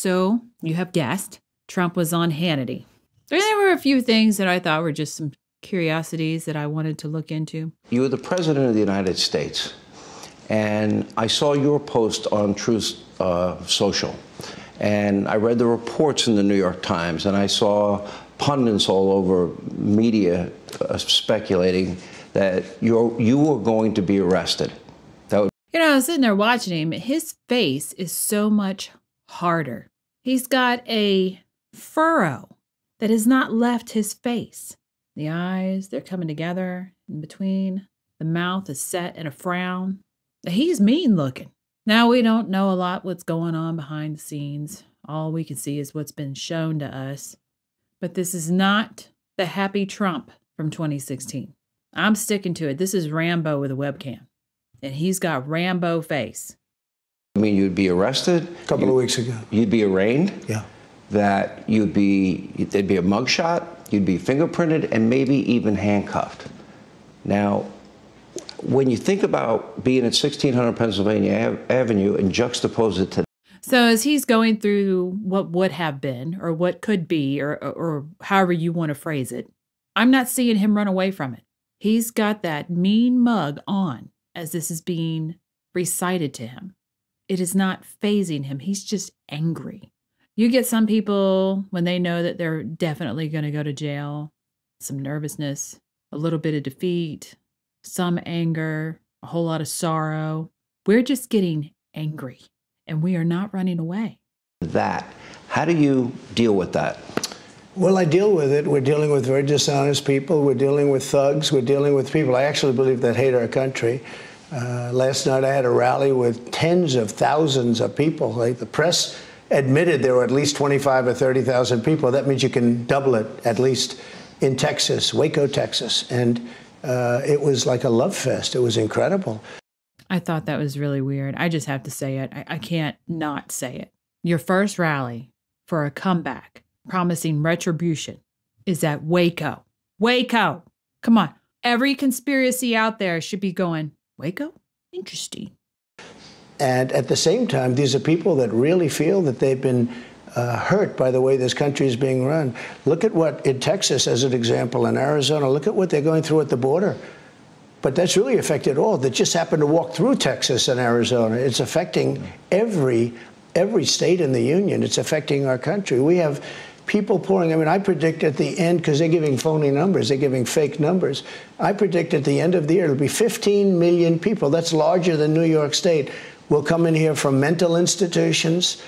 So you have guessed, Trump was on Hannity. There were a few things that I thought were just some curiosities that I wanted to look into. You were the president of the United States, and I saw your post on Truth Social, and I read the reports in the New York Times, and I saw pundits all over media speculating that you were going to be arrested. You know, I was sitting there watching him. His face is so much harder. He's got a furrow that has not left his face. The eyes, they're coming together in between. The mouth is set in a frown. He's mean looking. Now, we don't know a lot what's going on behind the scenes. All we can see is what's been shown to us. But this is not the happy Trump from 2016. I'm sticking to it. This is Rambo with a webcam. And he's got Rambo face. I mean, you'd be arrested? A couple of weeks ago. You'd be arraigned? Yeah. That there'd be a mugshot, you'd be fingerprinted, and maybe even handcuffed. Now, when you think about being at 1600 Pennsylvania Avenue and juxtapose it to... So as he's going through what would have been, or what could be, or however you want to phrase it, I'm not seeing him run away from it. He's got that mean mug on as this is being recited to him. It is not fazing him. He's just angry. You get some people when they know that they're definitely going to go to jail, some nervousness, a little bit of defeat, some anger, a whole lot of sorrow. We're just getting angry, and we are not running away. How do you deal with that? Well, I deal with it. We're dealing with very dishonest people. We're dealing with thugs. We're dealing with people I actually believe that hate our country. Last night I had a rally with tens of thousands of people. The press admitted there were at least 25 or 30,000 people. That means you can double it, at least in Texas, Waco, Texas. And it was like a love fest. It was incredible. I thought that was really weird. I just have to say it. I can't not say it. Your first rally for a comeback, promising retribution, is at Waco. Waco! Come on. Every conspiracy out there should be going, Waco? Interesting. And at the same time, these are people that really feel that they've been hurt by the way this country is being run. Look at what in Texas, as an example, in Arizona, look at what they're going through at the border. But that's really affected all that just happened to walk through Texas and Arizona. It's affecting every state in the union. It's affecting our country. We have people pouring. I mean, I predict at the end, because they're giving phony numbers, they're giving fake numbers. I predict at the end of the year, it'll be 15 million people. That's larger than New York State. Will come in here from mental institutions,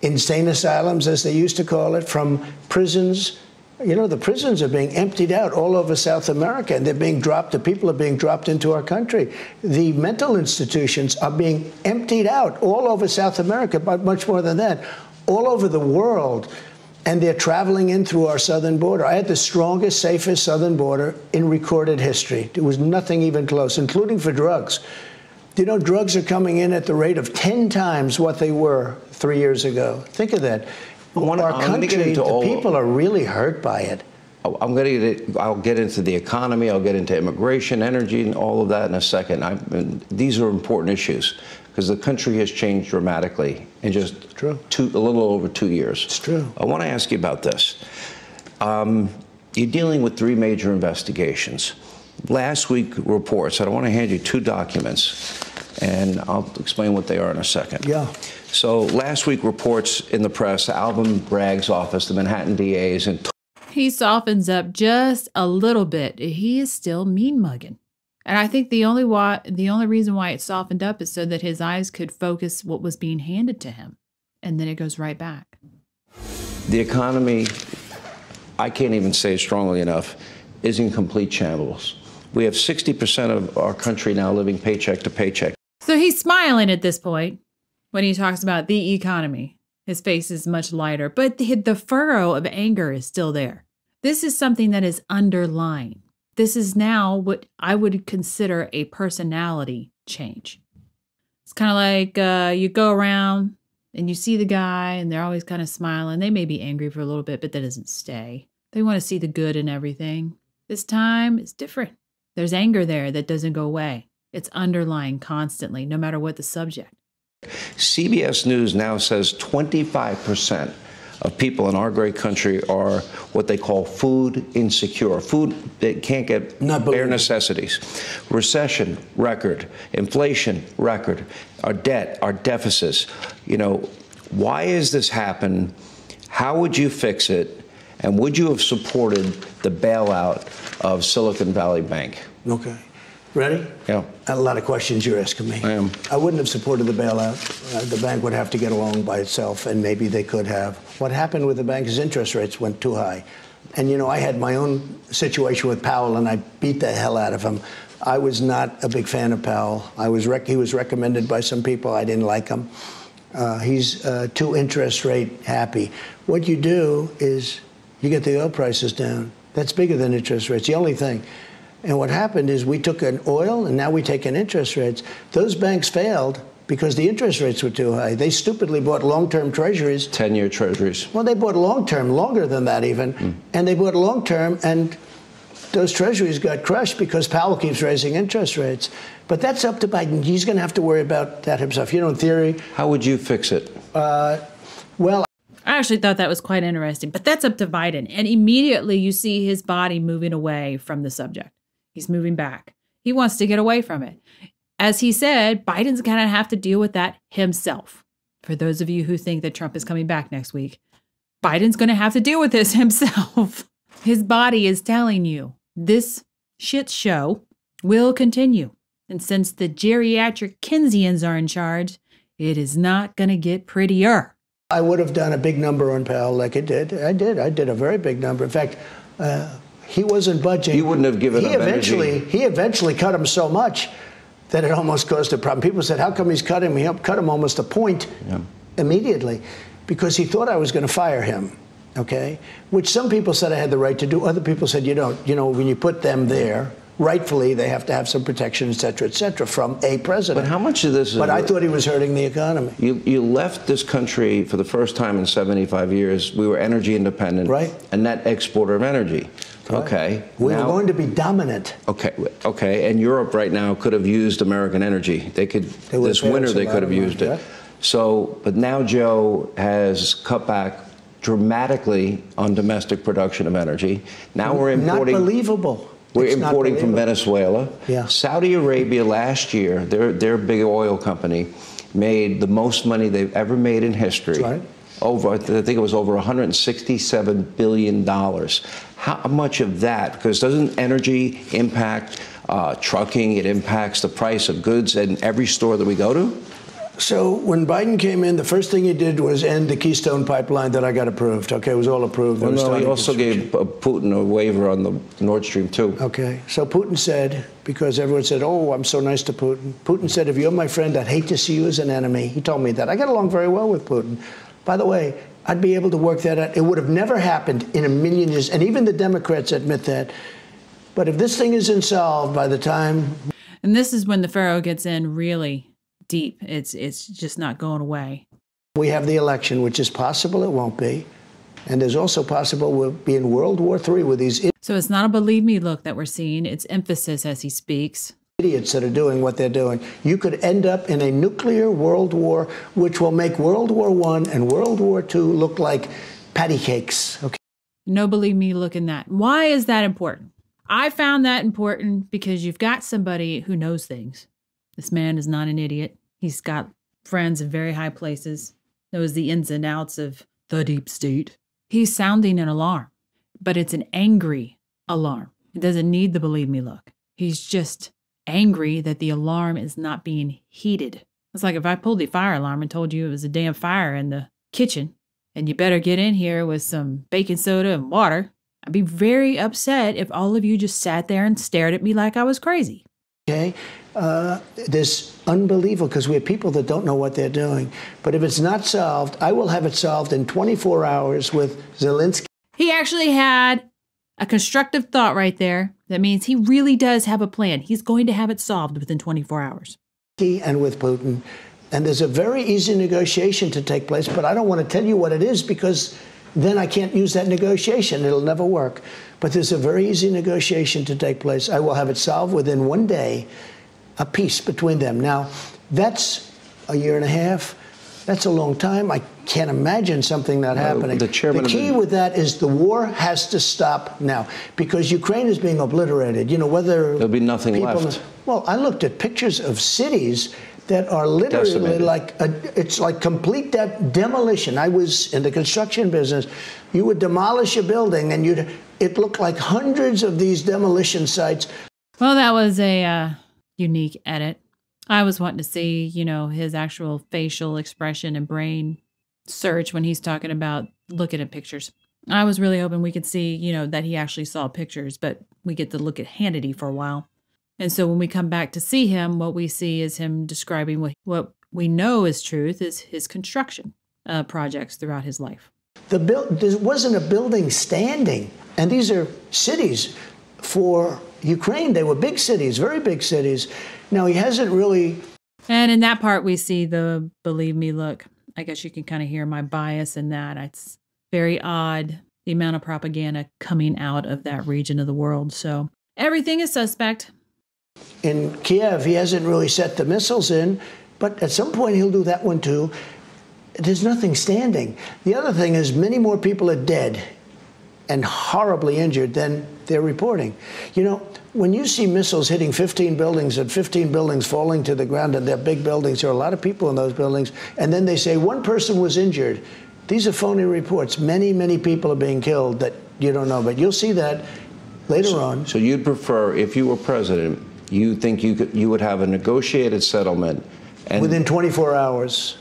insane asylums, as they used to call it, from prisons. You know, the prisons are being emptied out all over South America, and they're being dropped. The people are being dropped into our country. The mental institutions are being emptied out all over South America, but much more than that, all over the world. And they're traveling in through our southern border. I had the strongest, safest southern border in recorded history. There was nothing even close, including for drugs. You know, drugs are coming in at the rate of 10 times what they were 3 years ago. Think of that. Our country, the people are really hurt by it. I'll get into the economy, I'll get into immigration, energy, and all of that in a second. These are important issues because the country has changed dramatically in just a little over 2 years. It's true. I want to ask you about this. You're dealing with 3 major investigations. Last week reports, and I want to hand you 2 documents, and I'll explain what they are in a second. Yeah. So last week reports in the press, Alvin Bragg's office, the Manhattan DAs, and he softens up just a little bit. He is still mean mugging. And I think the only reason why it softened up is so that his eyes could focus what was being handed to him. And then it goes right back. The economy, I can't even say it strongly enough, is in complete shambles. We have 60% of our country now living paycheck to paycheck. So he's smiling at this point when he talks about the economy. His face is much lighter, but the furrow of anger is still there. This is something that is underlying. This is now what I would consider a personality change. It's kind of like you go around and you see the guy and they're always kind of smiling. They may be angry for a little bit, but that doesn't stay. They want to see the good in everything. This time it's different. There's anger there that doesn't go away. It's underlying constantly, no matter what the subject. CBS News now says 25% of people in our great country are what they call food insecure. Food that can't get bare necessities. Recession, record. Inflation, record. Our debt, our deficits. You know, why has this happened? How would you fix it? And would you have supported the bailout of Silicon Valley Bank? Okay. Ready? Yeah. A lot of questions you're asking me. I am. I wouldn't have supported the bailout. The bank would have to get along by itself, and maybe they could have. What happened with the bank is interest rates went too high. And, you know, I had my own situation with Powell, and I beat the hell out of him. I was not a big fan of Powell. He was recommended by some people. I didn't like him. He's too interest rate happy. What you do is you get the oil prices down. That's bigger than interest rates, the only thing. And what happened is we took an oil, and now we take an interest rates. Those banks failed because the interest rates were too high. They stupidly bought long-term treasuries. 10-year treasuries. Well, they bought long-term, longer than that even. And they bought long-term, and those treasuries got crushed because Powell keeps raising interest rates. But that's up to Biden. He's going to have to worry about that himself. You know, in theory. How would you fix it? Well, I actually thought that was quite interesting, but that's up to Biden. And immediately you see his body moving away from the subject. He's moving back. He wants to get away from it. As he said, Biden's going to have to deal with that himself. For those of you who think that Trump is coming back next week, Biden's going to have to deal with this himself. His body is telling you this shit show will continue. And since the geriatric Keynesians are in charge, it is not going to get prettier. I would have done a big number on Powell like it did. I did a very big number. In fact, he wasn't budging. You wouldn't have given up energy. He eventually cut him so much that it almost caused a problem. People said, how come he's cut him? He cut him almost a point immediately because he thought I was going to fire him, okay? Which some people said I had the right to do. Other people said you don't. You know, when you put them there, rightfully, they have to have some protection, et cetera, from a president. But how much of this is... But I thought he was hurting the economy. You left this country for the first time in 75 years. We were energy independent. Right. A net exporter of energy. Right. Okay. We were going to be dominant. Okay. And Europe right now could have used American energy. This winter they could have used it. So, but now Joe has cut back dramatically on domestic production of energy. Now we're importing... Not believable. We're importing from Venezuela. Yeah. Saudi Arabia last year, their big oil company, made the most money they've ever made in history. That's right. I think it was over $167 billion. How much of that, because doesn't energy impact trucking, it impacts the price of goods in every store that we go to? So when Biden came in, the first thing he did was end the Keystone pipeline that I got approved. Okay, it was all approved. Well, no, he also gave Putin a waiver on the Nord Stream 2. Okay, so Putin said, because everyone said, oh, I'm so nice to Putin. Putin said, if you're my friend, I'd hate to see you as an enemy. He told me that. I got along very well with Putin. By the way, I'd be able to work that out. It would have never happened in a million years. And even the Democrats admit that. But if this thing isn't solved by the time... And this is when the Firo gets in really deep. It's just not going away. We have the election, which is possible it won't be. And there's also possible we'll be in World War III with these... So it's not a believe me look that we're seeing. It's emphasis as he speaks. Idiots that are doing what they're doing. You could end up in a nuclear world war, which will make World War I and World War II look like patty cakes. Okay. No believe me look in that. Why is that important? I found that important because you've got somebody who knows things. This man is not an idiot. He's got friends in very high places, knows the ins and outs of the deep state. He's sounding an alarm, but it's an angry alarm. It doesn't need the believe me look. He's just angry that the alarm is not being heeded. It's like if I pulled the fire alarm and told you it was a damn fire in the kitchen and you better get in here with some baking soda and water, I'd be very upset if all of you just sat there and stared at me like I was crazy. Okay, this unbelievable because we have people that don't know what they're doing. But if it's not solved, I will have it solved in 24 hours with Zelensky. He actually had a constructive thought right there. That means he really does have a plan. He's going to have it solved within 24 hours. And with Putin. And there's a very easy negotiation to take place, but I don't want to tell you what it is because then I can't use that negotiation. It'll never work. But there's a very easy negotiation to take place. I will have it solved within one day, a peace between them. Now, that's a year and a half. That's a long time. I can't imagine something not happening. The key with that is the war has to stop now, because Ukraine is being obliterated. You know, whether there'll be nothing left. Well, I looked at pictures of cities that are literally decimated. it's like complete demolition. I was in the construction business. You would demolish a building, and it looked like hundreds of these demolition sites. Well, that was a unique edit. I was wanting to see, you know, his actual facial expression and brain search when he's talking about looking at pictures. I was really hoping we could see, you know, that he actually saw pictures, but we get to look at Hannity for a while. And so when we come back to see him, what we see is him describing what we know is truth is his construction projects throughout his life. There wasn't a building standing. And these are cities for Ukraine. They were big cities, very big cities. Now, he hasn't really... And in that part, we see the believe me look. I guess you can kind of hear my bias in that. It's very odd, the amount of propaganda coming out of that region of the world. So everything is suspect. In Kiev, he hasn't really set the missiles in, but at some point he'll do that one too. There's nothing standing. The other thing is many more people are dead and horribly injured than they're reporting. You know, when you see missiles hitting 15 buildings and 15 buildings falling to the ground, and they're big buildings, there are a lot of people in those buildings, and then they say one person was injured. These are phony reports. Many, many people are being killed that you don't know, but you'll see that later on. So you'd prefer, if you were president, you think you would have a negotiated settlement and within 24 hours.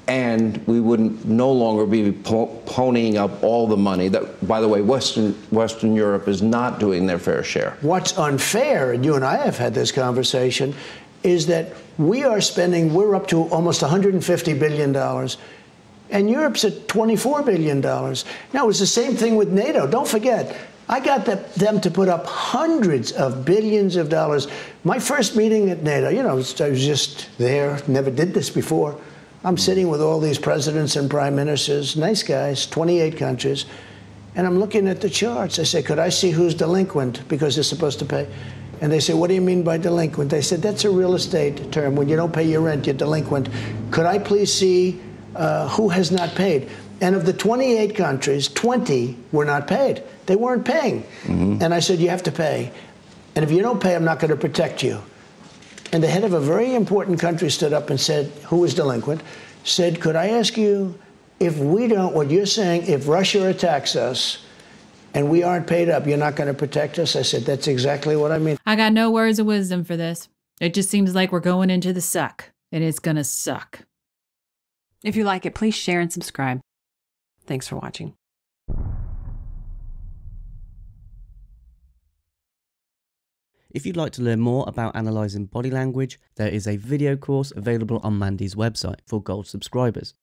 And we would no longer be ponying up all the money that, by the way, Western Europe is not doing their fair share. What's unfair, and you and I have had this conversation, is that we're up to almost $150 billion, and Europe's at $24 billion. Now, it's the same thing with NATO. Don't forget, I got them to put up hundreds of billions of dollars. My first meeting at NATO, you know, I was just there, never did this before. I'm sitting with all these presidents and prime ministers, nice guys, 28 countries, and I'm looking at the charts. I say, could I see who's delinquent, because they're supposed to pay? And they say, what do you mean by delinquent? I said, that's a real estate term. When you don't pay your rent, you're delinquent. Could I please see who has not paid? And of the 28 countries, 20 were not paid. They weren't paying. Mm-hmm. And I said, you have to pay. And if you don't pay, I'm not going to protect you. And the head of a very important country stood up and said, who was delinquent, said, could I ask you, if we don't, what you're saying, if Russia attacks us and we aren't paid up, you're not going to protect us? I said, that's exactly what I mean. I got no words of wisdom for this. It just seems like we're going into the suck, and it's going to suck. If you like it, please share and subscribe. Thanks for watching. If you'd like to learn more about analysing body language, there is a video course available on Mandy's website for Gold subscribers.